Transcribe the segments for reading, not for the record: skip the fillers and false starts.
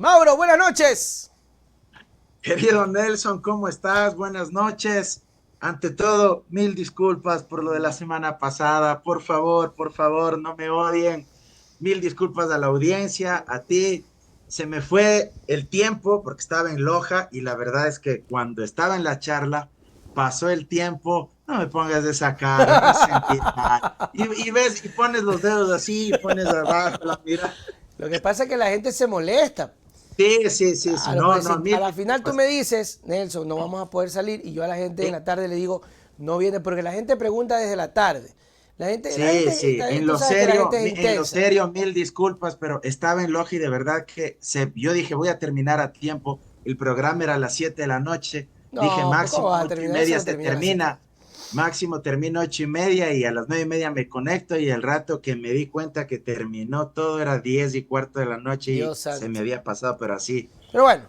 Mauro, buenas noches. Querido Nelson, ¿cómo estás? Buenas noches. Ante todo, mil disculpas por lo de la semana pasada. Por favor, no me odien. Mil disculpas a la audiencia, a ti. Se me fue el tiempo porque estaba en Loja y la verdad es que cuando estaba en la charla, pasó el tiempo. No me pongas de esa cara, me hace sentir mal. Y ves, y pones los dedos así, y pones abajo la mira. Lo que pasa es que la gente se molesta. Sí, sí, sí, sí. Claro, No, pues no, si a mil la final tú disculpas. me dices, Nelson, no vamos a poder salir, y yo a la gente en Sí, la tarde le digo, no viene, porque la gente pregunta desde la tarde. sí, sí, Tú sabes que la gente es en lo intensa. serio, mil disculpas, pero estaba en Logi de verdad que yo dije voy a terminar a tiempo, el programa era a las 7 de la noche, dije No, pues ¿cómo máximo vas a ocho y terminar? Eso media no se termina a las 7. termina, máximo termino 8:30 y a las 9:30 me conecto y el rato que me di cuenta que terminó todo era 10:15 de la noche y Dios se me santo. había pasado, pero así Pero bueno,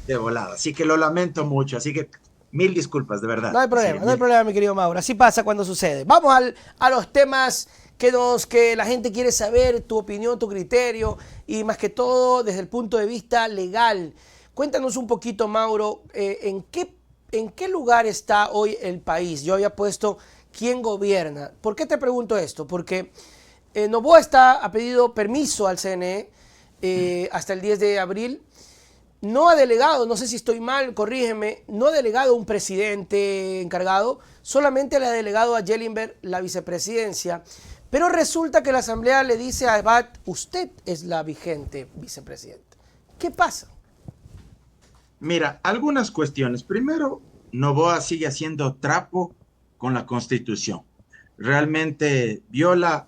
de volada, así que lo lamento mucho, así que mil disculpas, de no verdad, hay en serio, problema, no hay mil problema, disculpas. mi querido Mauro. Así pasa cuando sucede. Vamos a los temas que la gente quiere saber, tu opinión, tu criterio, y más que todo desde el punto de vista legal. Cuéntanos un poquito, Mauro, en qué lugar está hoy el país. Yo había puesto quién gobierna. ¿Por qué te pregunto esto? Porque Novoa ha pedido permiso al CNE hasta el 10 de abril. No ha delegado, no sé si estoy mal, corrígeme, no ha delegado un presidente encargado, solamente le ha delegado a Jellinberg la vicepresidencia, pero resulta que la Asamblea le dice a Abad, usted es la vigente vicepresidenta. ¿Qué pasa? Mira, algunas cuestiones. Primero, Noboa sigue haciendo trapo con la Constitución. Realmente viola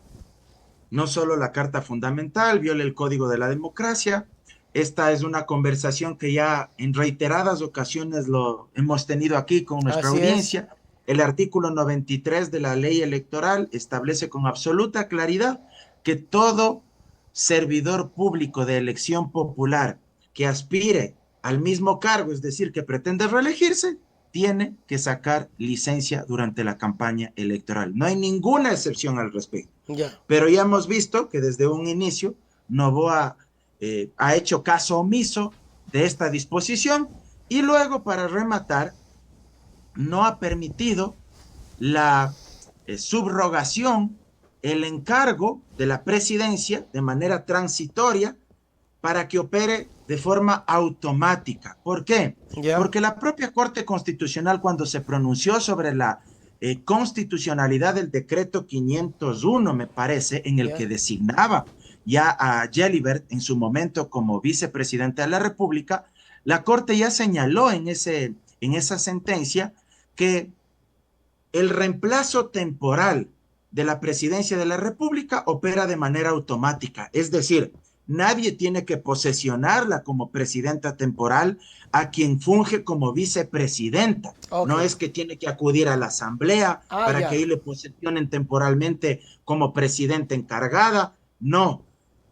no solo la Carta Fundamental, viola el Código de la Democracia. Esta es una conversación que ya en reiteradas ocasiones lo hemos tenido aquí con nuestra Así es. audiencia. El artículo 93 de la ley electoral establece con absoluta claridad que todo servidor público de elección popular que aspire al mismo cargo, es decir, que pretende reelegirse, tiene que sacar licencia durante la campaña electoral. No hay ninguna excepción al respecto. Ya. Pero ya hemos visto que desde un inicio Novoa ha hecho caso omiso de esta disposición y luego, para rematar, no ha permitido la subrogación, el encargo de la presidencia de manera transitoria para que opere de forma automática. ¿Por qué? Ya. Porque la propia Corte Constitucional, cuando se pronunció sobre la constitucionalidad del decreto 501, me parece, en el Ya. que designaba ya a Gelibert en su momento como vicepresidente de la República, la Corte ya señaló en esa sentencia que el reemplazo temporal de la presidencia de la República opera de manera automática, es decir, nadie tiene que posesionarla como presidenta temporal a quien funge como vicepresidenta. Ok. No es que tiene que acudir a la asamblea Ah, para que ya. ahí le posesionen temporalmente como presidenta encargada. No.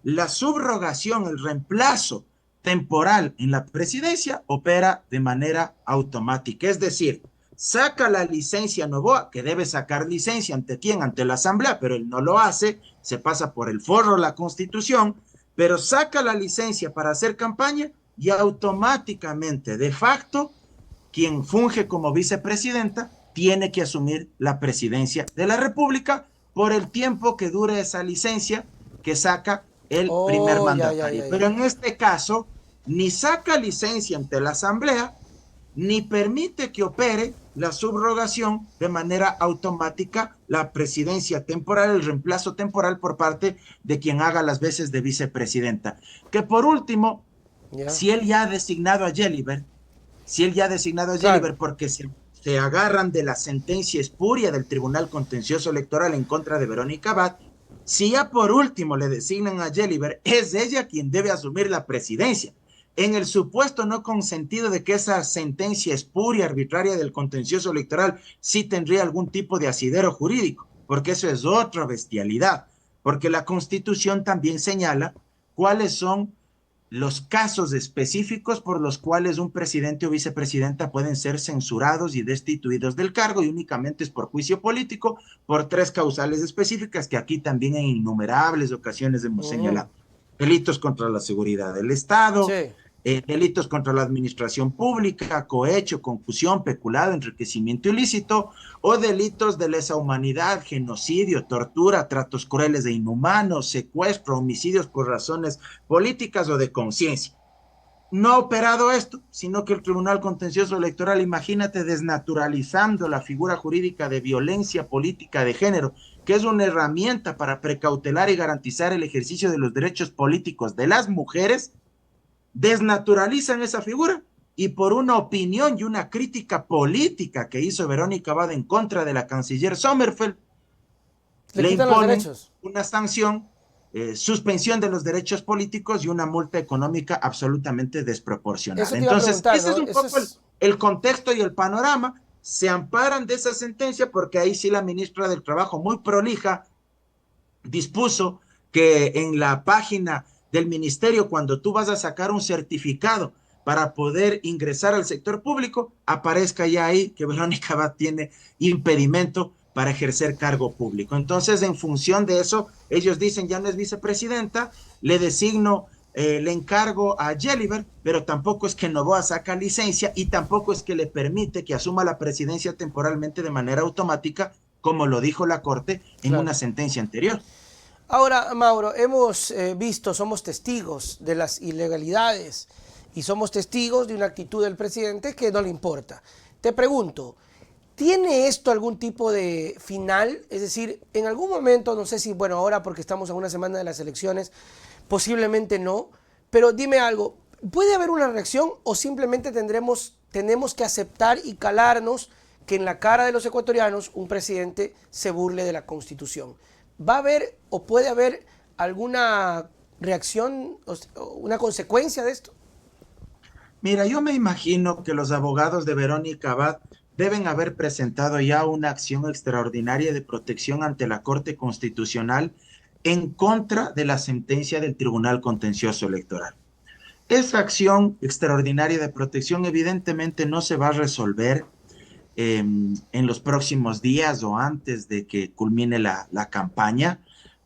La subrogación, el reemplazo temporal en la presidencia opera de manera automática. Es decir, saca la licencia Novoa, que debe sacar licencia ante quién, ante la Asamblea, pero él no lo hace, se pasa por el forro la Constitución, pero saca la licencia para hacer campaña y automáticamente, de facto, quien funge como vicepresidenta tiene que asumir la presidencia de la República por el tiempo que dure esa licencia que saca el primer Oh, ya, ya, mandatario. ya, ya, Pero en ya. este caso, ni saca licencia ante la Asamblea, ni permite que opere la subrogación de manera automática, la presidencia temporal, el reemplazo temporal por parte de quien haga las veces de vicepresidenta. Que por último, Ya. si él ya ha designado a Gelibert, si él ya ha designado a Claro. Gelibert porque se agarran de la sentencia espuria del Tribunal Contencioso Electoral en contra de Verónica Abad, si ya por último le designan a Gelibert, es ella quien debe asumir la presidencia. En el supuesto no consentido de que esa sentencia espuria, arbitraria del contencioso electoral sí tendría algún tipo de asidero jurídico, porque eso es otra bestialidad, porque la Constitución también señala cuáles son los casos específicos por los cuales un presidente o vicepresidenta pueden ser censurados y destituidos del cargo y únicamente es por juicio político, por tres causales específicas que aquí también en innumerables ocasiones hemos Ujú. señalado. Delitos contra la seguridad del Estado, Sí. delitos contra la administración pública, cohecho, concusión, peculado, enriquecimiento ilícito, o delitos de lesa humanidad, genocidio, tortura, tratos crueles e inhumanos, secuestro, homicidios por razones políticas o de conciencia. No ha operado esto, sino que el Tribunal Contencioso Electoral, imagínate, desnaturalizando la figura jurídica de violencia política de género, que es una herramienta para precautelar y garantizar el ejercicio de los derechos políticos de las mujeres, desnaturalizan esa figura y por una opinión y una crítica política que hizo Verónica Abad en contra de la canciller Sommerfeld, Le le quitan los imponen derechos. una sanción, suspensión de los derechos políticos y una multa económica absolutamente Eso desproporcionada. te iba a Entonces, preguntar, ese ¿no? es un Eso poco es... el contexto y el panorama. Se amparan de esa sentencia porque ahí sí la ministra del Trabajo, muy prolija, dispuso que en la página del ministerio, cuando tú vas a sacar un certificado para poder ingresar al sector público, aparezca ya ahí que Verónica Abad tiene impedimento para ejercer cargo público. Entonces, en función de eso, ellos dicen, ya no es vicepresidenta, le designo, le encargo a Jelliver, pero tampoco es que Noboa saca licencia y tampoco es que le permite que asuma la presidencia temporalmente de manera automática, como lo dijo la Corte en Claro. una sentencia anterior. Ahora, Mauro, hemos visto, somos testigos de las ilegalidades y somos testigos de una actitud del presidente que no le importa. Te pregunto, ¿tiene esto algún tipo de final? Es decir, en algún momento, no sé si, bueno, ahora porque estamos en una semana de las elecciones, posiblemente no, pero dime algo, ¿puede haber una reacción o simplemente tenemos que aceptar y calarnos que en la cara de los ecuatorianos un presidente se burle de la Constitución? ¿Va a haber o puede haber alguna reacción o una consecuencia de esto? Mira, yo me imagino que los abogados de Verónica Abad deben haber presentado ya una acción extraordinaria de protección ante la Corte Constitucional en contra de la sentencia del Tribunal Contencioso Electoral. Esa acción extraordinaria de protección evidentemente no se va a resolver en los próximos días o antes de que culmine la campaña,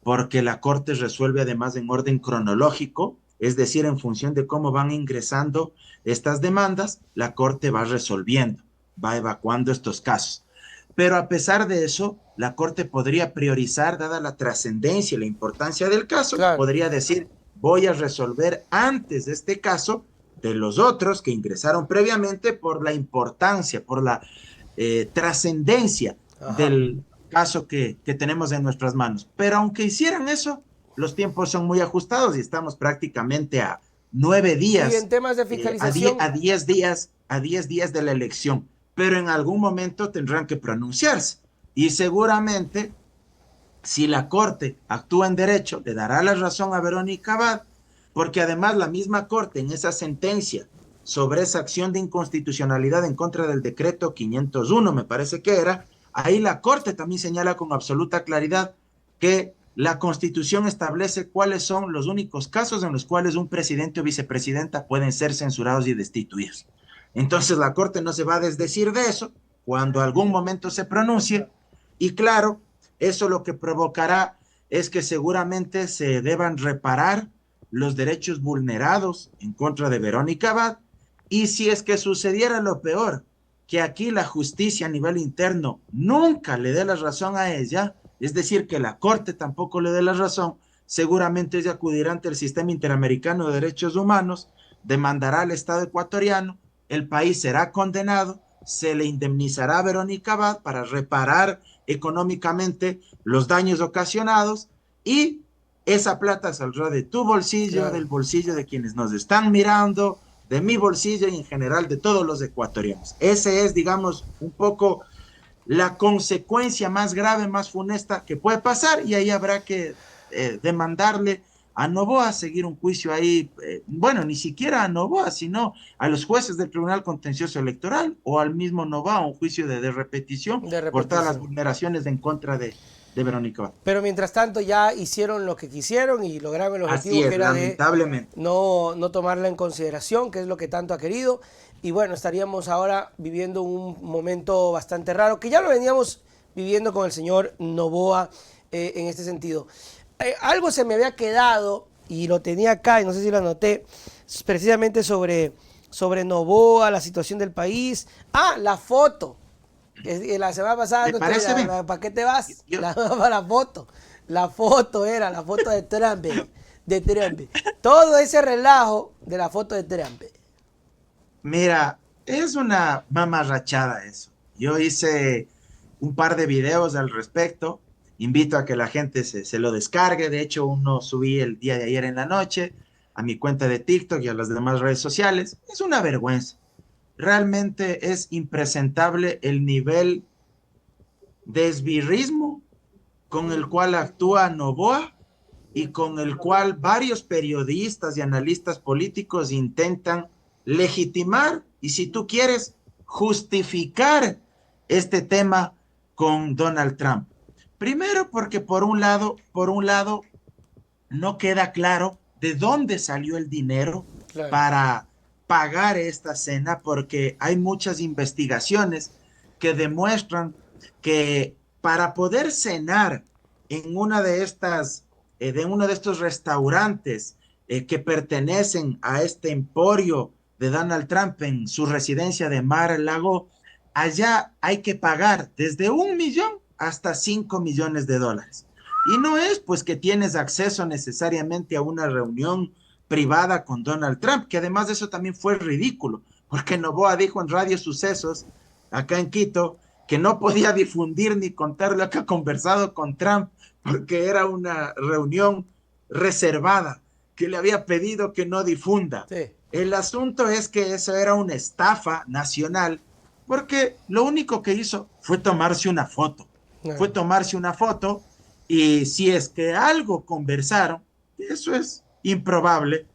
porque la Corte resuelve además en orden cronológico, es decir, en función de cómo van ingresando estas demandas, la Corte va resolviendo, va evacuando estos casos. Pero a pesar de eso, la Corte podría priorizar, dada la trascendencia y la importancia del caso, Claro. podría decir, voy a resolver antes de este caso de los otros que ingresaron previamente por la importancia, por la trascendencia Ajá. del caso que tenemos en nuestras manos. Pero aunque hicieran eso, los tiempos son muy ajustados y estamos prácticamente a 9 Y en días, temas de fiscalización, 10 días, a 10 días de la elección. Pero en algún momento tendrán que pronunciarse. Y seguramente, si la Corte actúa en derecho, le dará la razón a Verónica Abad, porque además la misma Corte en esa sentencia sobre esa acción de inconstitucionalidad en contra del decreto 501, me parece que era, ahí la Corte también señala con absoluta claridad que la Constitución establece cuáles son los únicos casos en los cuales un presidente o vicepresidenta pueden ser censurados y destituidos. Entonces la Corte no se va a desdecir de eso cuando algún momento se pronuncie y claro, eso lo que provocará es que seguramente se deban reparar los derechos vulnerados en contra de Verónica Abad y si es que sucediera lo peor, que aquí la justicia a nivel interno nunca le dé la razón a ella, es decir, que la Corte tampoco le dé la razón, seguramente ella acudirá ante el Sistema Interamericano de Derechos Humanos, demandará al Estado ecuatoriano, el país será condenado, se le indemnizará a Verónica Abad para reparar económicamente los daños ocasionados y esa plata saldrá de tu bolsillo, claro. del bolsillo de quienes nos están mirando, de mi bolsillo y en general de todos los ecuatorianos. Ese es, digamos, un poco la consecuencia más grave, más funesta que puede pasar y ahí habrá que demandarle a Noboa seguir un juicio ahí, bueno, ni siquiera a Noboa, sino a los jueces del Tribunal Contencioso Electoral o al mismo Noboa, un juicio de repetición De por todas las repetición. vulneraciones en contra de Verónica. Pero mientras tanto ya hicieron lo que quisieron y lograron el Así objetivo que es, era de lamentablemente. no tomarla en consideración, que es lo que tanto ha querido. Y bueno, estaríamos ahora viviendo un momento bastante raro, que ya lo veníamos viviendo con el señor Noboa en este sentido. Algo se me había quedado y lo tenía acá y no sé si lo anoté, precisamente sobre Noboa, la situación del país. Ah, la foto. La semana pasada, ¿Me parece bien? ¿para qué te vas? Yo, La foto. La foto era la foto de Trump. De Trump. Todo ese relajo de la foto de Trump. mira, es una mamarrachada eso. Yo hice un par de videos al respecto. Invito a que la gente se lo descargue. De hecho, uno subí el día de ayer en la noche a mi cuenta de TikTok y a las demás redes sociales. Es una vergüenza. Realmente es impresentable el nivel de esbirrismo con el cual actúa Noboa y con el cual varios periodistas y analistas políticos intentan legitimar y, si tú quieres, justificar este tema con Donald Trump. Primero porque por un lado no queda claro de dónde salió el dinero Claro. para pagar esta cena, porque hay muchas investigaciones que demuestran que para poder cenar en una de estas, de uno de estos restaurantes que pertenecen a este emporio de Donald Trump en su residencia de Mar-a-Lago, allá hay que pagar desde 1 millón hasta 5 millones de dólares. Y no es pues que tienes acceso necesariamente a una reunión privada con Donald Trump, que además de eso también fue ridículo, porque Noboa dijo en Radio Sucesos, acá en Quito, que no podía difundir ni contar lo que ha conversado con Trump, porque era una reunión reservada, que le había pedido que no difunda. Sí. El asunto es que eso era una estafa nacional, porque lo único que hizo fue tomarse una foto. Fue No. tomarse una foto y si es que algo conversaron, eso es improbable,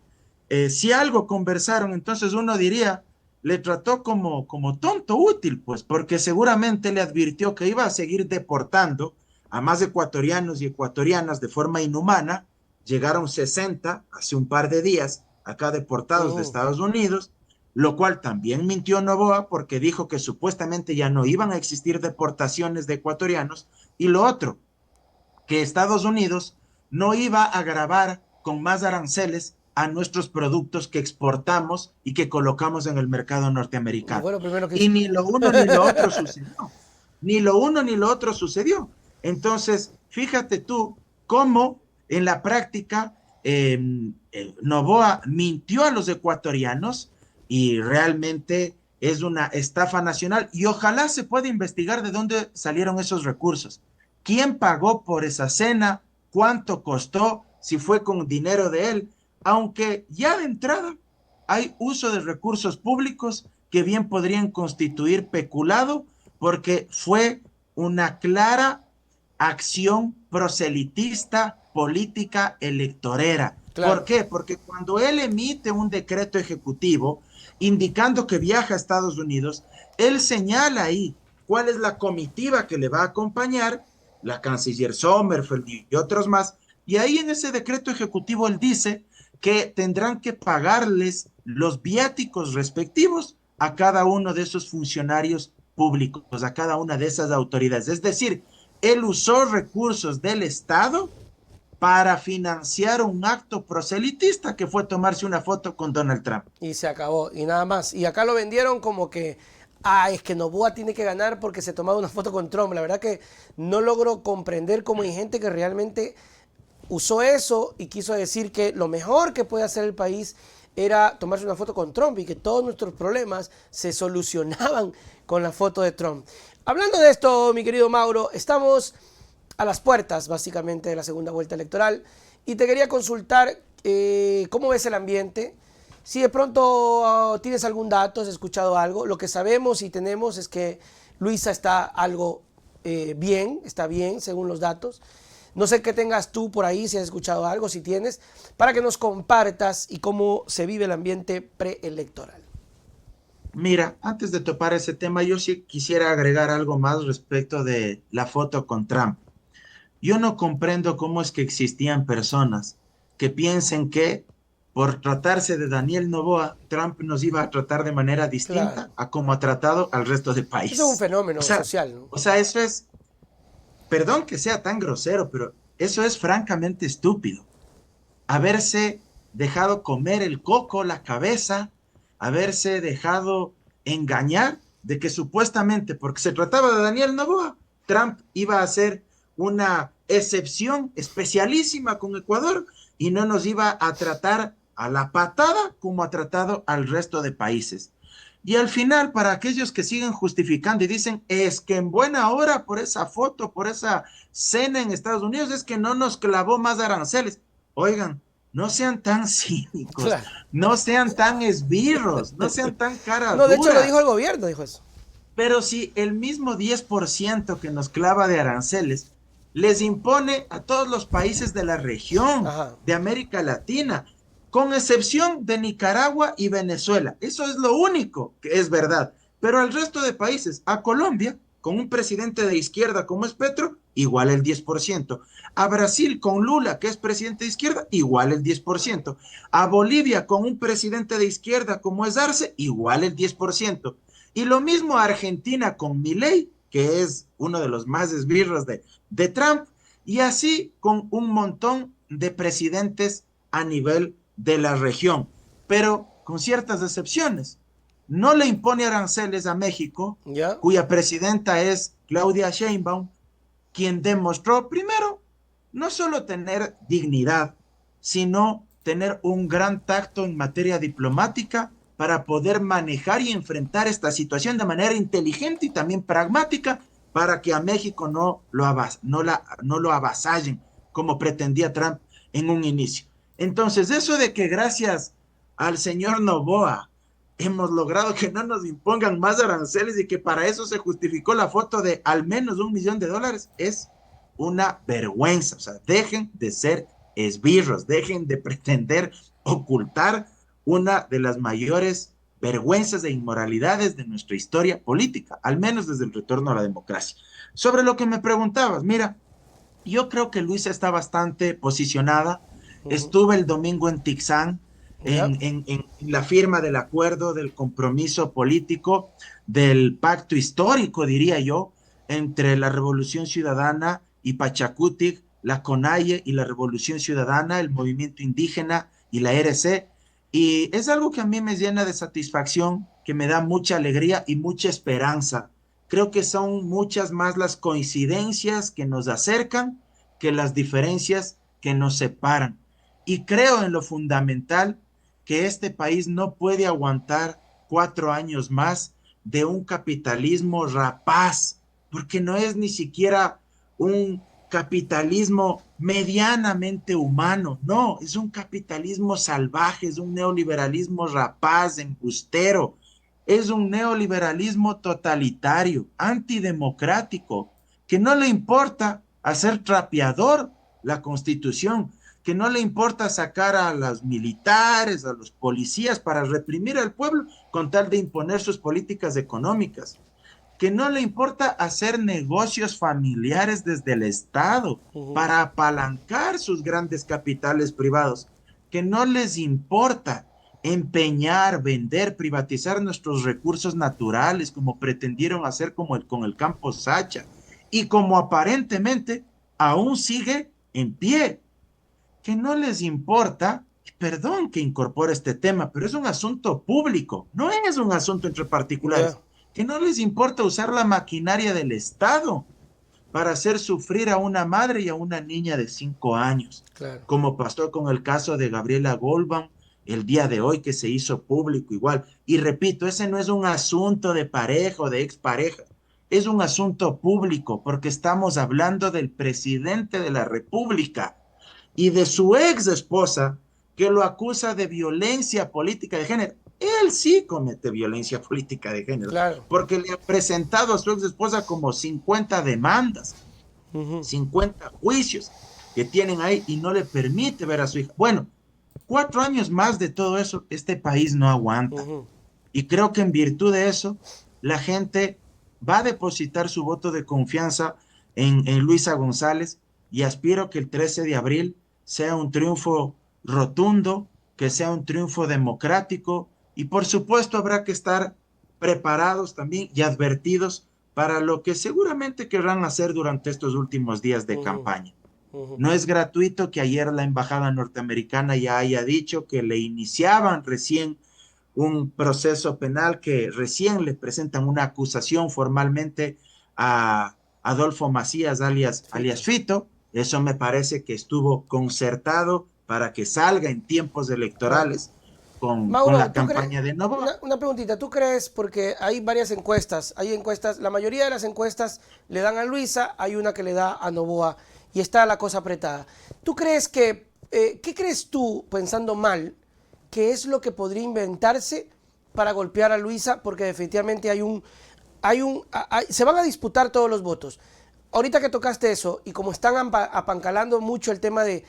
si algo conversaron, entonces uno diría, le trató como tonto útil, pues, porque seguramente le advirtió que iba a seguir deportando a más ecuatorianos y ecuatorianas de forma inhumana. Llegaron 60 hace un par de días acá deportados de Uh, Estados Unidos, lo cual también mintió Noboa porque dijo que supuestamente ya no iban a existir deportaciones de ecuatorianos. Y lo otro, que Estados Unidos no iba a gravar con más aranceles a nuestros productos que exportamos y que colocamos en el mercado y norteamericano. fue lo primero que Y hizo. ni lo uno ni lo otro sucedió. Ni lo uno ni lo otro sucedió. Entonces, fíjate tú cómo en la práctica Noboa mintió a los ecuatorianos y realmente es una estafa nacional y ojalá se pueda investigar de dónde salieron esos recursos. ¿Quién pagó por esa cena? ¿Cuánto costó? Si fue con dinero de él. Aunque ya de entrada hay uso de recursos públicos que bien podrían constituir peculado porque fue una clara acción proselitista, política, electorera. ¿Por Claro. qué? Porque cuando él emite un decreto ejecutivo indicando que viaja a Estados Unidos, él señala ahí cuál es la comitiva que le va a acompañar, la canciller Sommerfeld y otros más, y ahí en ese decreto ejecutivo él dice que tendrán que pagarles los viáticos respectivos a cada uno de esos funcionarios públicos, a cada una de esas autoridades. Es decir, él usó recursos del Estado para financiar un acto proselitista que fue tomarse una foto con Donald Trump. Y se acabó. Y nada más. Y acá lo vendieron como que, ah, es que Noboa tiene que ganar porque se tomaba una foto con Trump. La verdad que no logro comprender cómo hay gente que realmente usó eso y quiso decir que lo mejor que puede hacer el país era tomarse una foto con Trump y que todos nuestros problemas se solucionaban con la foto de Trump. Hablando de esto, mi querido Mauro, estamos a las puertas básicamente de la segunda vuelta electoral y te quería consultar cómo ves el ambiente. Si de pronto tienes algún dato, has escuchado algo, lo que sabemos y tenemos es que Luisa está algo bien, está bien según los datos. No sé qué tengas tú por ahí, si has escuchado algo, si tienes, para que nos compartas y cómo se vive el ambiente preelectoral. Mira, antes de topar ese tema, yo sí quisiera agregar algo más respecto de la foto con Trump. Yo no comprendo cómo es que existían personas que piensen que por tratarse de Daniel Noboa, Trump nos iba a tratar de manera Claro. distinta a como ha tratado al resto del Eso es un país. O fenómeno sea, social, ¿no? o sea, eso es, perdón que sea tan grosero, pero eso es francamente estúpido. Haberse dejado comer el coco, la cabeza, haberse dejado engañar de que supuestamente, porque se trataba de Daniel Noboa, Trump iba a hacer una excepción especialísima con Ecuador y no nos iba a tratar a la patada como ha tratado al resto de países. Y al final, para aquellos que siguen justificando y dicen, es que en buena hora por esa foto, por esa cena en Estados Unidos, es que no nos clavó más aranceles. Oigan, no sean tan cínicos, Claro. no sean tan esbirros, no sean tan cara No, de hecho lo dijo duras. el gobierno, dijo eso. Pero si el mismo 10% que nos clava de aranceles les impone a todos los países de la región, Ajá. de América Latina, con excepción de Nicaragua y Venezuela. Eso es lo único que es verdad. Pero al resto de países, a Colombia, con un presidente de izquierda como es Petro, igual el 10%. A Brasil con Lula, que es presidente de izquierda, igual el 10%. A Bolivia con un presidente de izquierda como es Arce, igual el 10%. Y lo mismo a Argentina con Milei, que es uno de los más esbirros de Trump, y así con un montón de presidentes a nivel de la región, pero con ciertas excepciones. No le impone aranceles a México, ¿Ya? cuya presidenta es Claudia Sheinbaum, quien demostró primero no solo tener dignidad, sino tener un gran tacto en materia diplomática para poder manejar y enfrentar esta situación de manera inteligente y también pragmática para que a México no lo avasallen como pretendía Trump en un inicio. Entonces, eso de que gracias al señor Noboa hemos logrado que no nos impongan más aranceles y que para eso se justificó la foto de al menos $1 millón es una vergüenza. O sea, dejen de ser esbirros, dejen de pretender ocultar una de las mayores vergüenzas e inmoralidades de nuestra historia política, al menos desde el retorno a la democracia. Sobre lo que me preguntabas, mira, yo creo que Luisa está bastante posicionada. Ujú. Estuve el domingo en Tixán, ¿Ya? en la firma del acuerdo, del compromiso político, del pacto histórico, diría yo, entre la Revolución Ciudadana y Pachacutic, la CONAIE y la Revolución Ciudadana, el movimiento indígena y la RC. Y es algo que a mí me llena de satisfacción, que me da mucha alegría y mucha esperanza. Creo que son muchas más las coincidencias que nos acercan que las diferencias que nos separan. Y creo en lo fundamental que este país no puede aguantar 4 años más de un capitalismo rapaz, porque no es ni siquiera un capitalismo medianamente humano, no, es un capitalismo salvaje, es un neoliberalismo rapaz, embustero, es un neoliberalismo totalitario, antidemocrático, que no le importa hacer trapeador la constitución, que no le importa sacar a los militares, a los policías para reprimir al pueblo con tal de imponer sus políticas económicas, que no le importa hacer negocios familiares desde el Estado Ujú. para apalancar sus grandes capitales privados, que no les importa empeñar, vender, privatizar nuestros recursos naturales como pretendieron hacer con el campo Sacha y como aparentemente aún sigue en pie, que no les importa, perdón que incorpore este tema, pero es un asunto público, no es un asunto entre ¿Ya? particulares, que no les importa usar la maquinaria del Estado para hacer sufrir a una madre y a una niña de 5 años, Claro. como pasó con el caso de Gabriela Goldman el día de hoy que se hizo público igual. Y repito, ese no es un asunto de pareja o de expareja, es un asunto público porque estamos hablando del presidente de la República y de su ex esposa que lo acusa de violencia política de género. Él sí comete violencia política de género, Claro. porque le ha presentado a su ex esposa como 50 demandas, Ujú. 50 juicios que tienen ahí y no le permite ver a su hija. Bueno, 4 años más de todo eso, este país no aguanta. Ujú. Y creo que en virtud de eso, la gente va a depositar su voto de confianza en Luisa González y aspiro que el 13 de abril sea un triunfo rotundo, que sea un triunfo democrático y por supuesto habrá que estar preparados también y advertidos para lo que seguramente querrán hacer durante estos últimos días de Ujú. campaña. Ujú. No es gratuito que ayer la embajada norteamericana ya haya dicho que le iniciaban recién un proceso penal, que recién le presentan una acusación formalmente a Adolfo Macías, alias Fito. Fito. Eso me parece que estuvo concertado para que salga en tiempos Claro. electorales con Mauro, la ¿tú crees? campaña de Novoa. Una preguntita, ¿tú crees? Porque hay varias encuestas, hay encuestas, la mayoría de las encuestas le dan a Luisa, hay una que le da a Novoa y está la cosa apretada. ¿Tú crees que, qué crees tú, pensando mal, qué es lo que podría inventarse para golpear a Luisa? Porque definitivamente se van a disputar todos los votos. Ahorita que tocaste eso, y como están apancalando mucho el tema de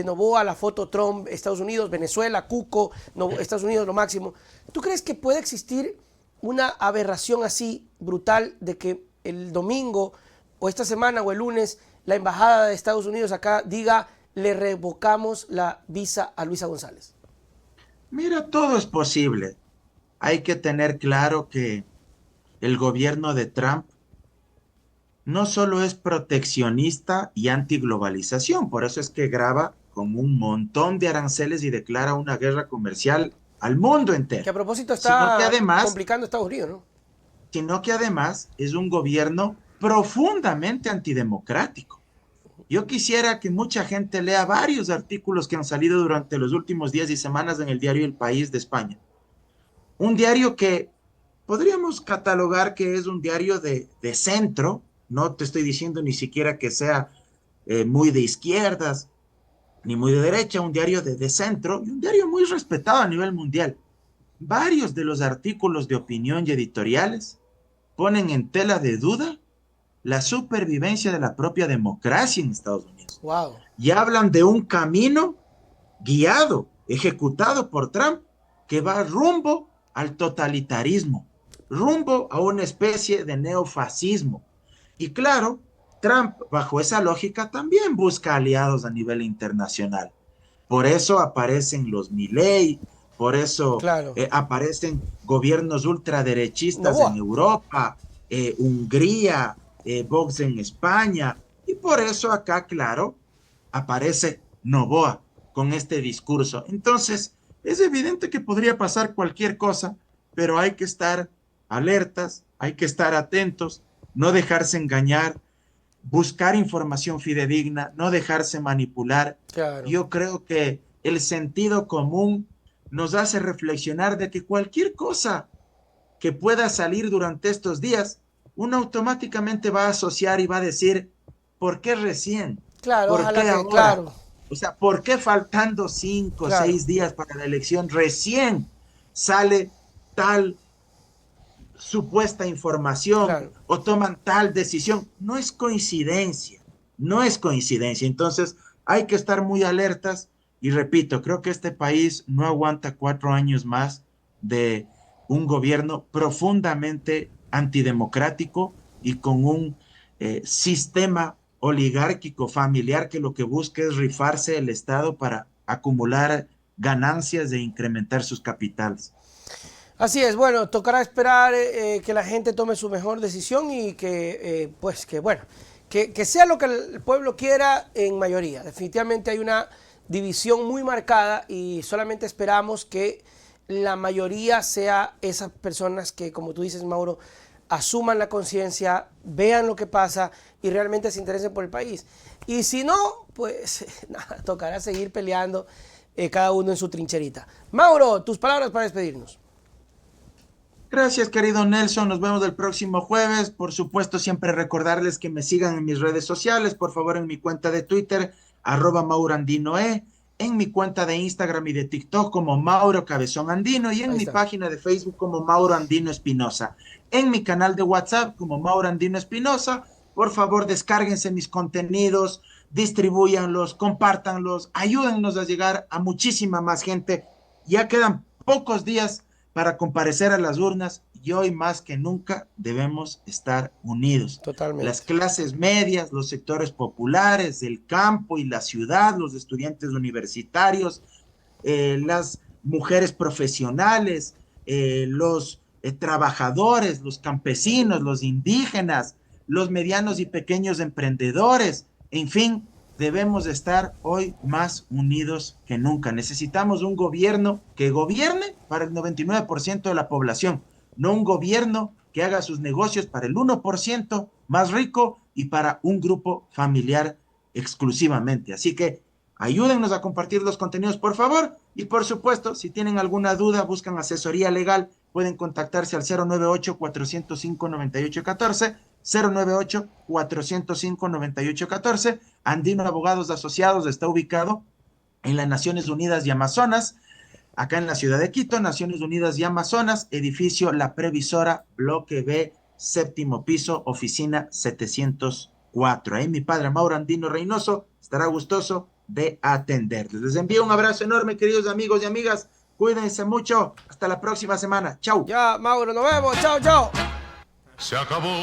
Novoa, la foto Trump, Estados Unidos, Venezuela, Cuco, Estados Unidos lo máximo, ¿tú crees que puede existir una aberración así brutal de que el domingo o esta semana o el lunes la embajada de Estados Unidos acá diga le revocamos la visa a Luisa González? Mira, todo es posible. Hay que tener claro que el gobierno de Trump no solo es proteccionista y antiglobalización, por eso es que graba con un montón de aranceles y declara una guerra comercial al mundo Que entero, a propósito sino que está además, complicando Estados Unidos, ¿no? sino que además es un gobierno profundamente antidemocrático. Yo quisiera que mucha gente lea varios artículos que han salido durante los últimos días y semanas en el diario El País de España. Un diario que podríamos catalogar que es un diario de centro, no te estoy diciendo ni siquiera que sea muy de izquierdas ni muy de derecha, un diario de centro y un diario muy respetado a nivel mundial. Varios de los artículos de opinión y editoriales ponen en tela de duda la supervivencia de la propia democracia en Estados Unidos Wow. y hablan de un camino guiado, ejecutado por Trump, que va rumbo al totalitarismo, rumbo a una especie de neofascismo. Y claro, Trump, bajo esa lógica, también busca aliados a nivel internacional. Por eso aparecen los Milei, por eso Claro. aparecen gobiernos ultraderechistas en Novoa. Europa, Hungría, Vox en España, y por eso acá, claro, aparece Novoa con este discurso. Entonces, es evidente que podría pasar cualquier cosa, pero hay que estar alertas, hay que estar atentos, no dejarse engañar, buscar información fidedigna, no dejarse manipular. Claro. Yo creo que el sentido común nos hace reflexionar de que cualquier cosa que pueda salir durante estos días, uno automáticamente va a asociar y va a decir, ¿por qué recién? Claro, ¿Por ojalá qué que, ahora? claro, O sea, ¿por qué faltando cinco o claro, 6 días para la elección recién sale tal supuesta información claro. o toman tal decisión? No es coincidencia, no es coincidencia. Entonces hay que estar muy alertas y repito, creo que este país no aguanta 4 años más de un gobierno profundamente antidemocrático y con un sistema oligárquico familiar que lo que busca es rifarse el Estado para acumular ganancias e incrementar sus capitales. Así es, bueno, tocará esperar que la gente tome su mejor decisión y que, pues, que bueno, que sea lo que el pueblo quiera en mayoría. Definitivamente hay una división muy marcada y solamente esperamos que la mayoría sea esas personas que, como tú dices, Mauro, asuman la conciencia, vean lo que pasa y realmente se interesen por el país. Y si no, pues nada, tocará seguir peleando cada uno en su trincherita. Mauro, tus palabras para despedirnos. Gracias, querido Nelson. Nos vemos el próximo jueves. Por supuesto, siempre recordarles que me sigan en mis redes sociales. Por favor, en mi cuenta de Twitter, @MauroAndinoe, en mi cuenta de Instagram y de TikTok como Mauro Cabezón Andino y en Ahí mi está. página de Facebook como Mauro Andino Espinosa. En mi canal de WhatsApp como Mauro Andino Espinosa. Por favor, descárguense mis contenidos, distribúyanlos, compártanlos, ayúdennos a llegar a muchísima más gente. Ya quedan pocos días para comparecer a las urnas y hoy más que nunca debemos estar unidos. Las Totalmente. clases medias, los sectores populares, el campo y la ciudad, los estudiantes universitarios, las mujeres profesionales, los trabajadores, los campesinos, los indígenas, los medianos y pequeños emprendedores, en fin, debemos estar hoy más unidos que nunca. Necesitamos un gobierno que gobierne para el 99% de la población, no un gobierno que haga sus negocios para el 1% más rico y para un grupo familiar exclusivamente. Así que ayúdennos a compartir los contenidos, por favor. Y por supuesto, si tienen alguna duda, buscan asesoría legal, pueden contactarse al 098-405-9814, 098-405-9814. Andino Abogados Asociados está ubicado en las Naciones Unidas y Amazonas, acá en la ciudad de Quito, Naciones Unidas y Amazonas, edificio La Previsora, bloque B, séptimo piso, oficina 704. Ahí mi padre Mauro Andino Reynoso estará gustoso de atenderles. Les envío un abrazo enorme, queridos amigos y amigas. Cuídense mucho. Hasta la próxima semana. Chau. Ya, Mauro, nos vemos. Chao, chao. Se acabó.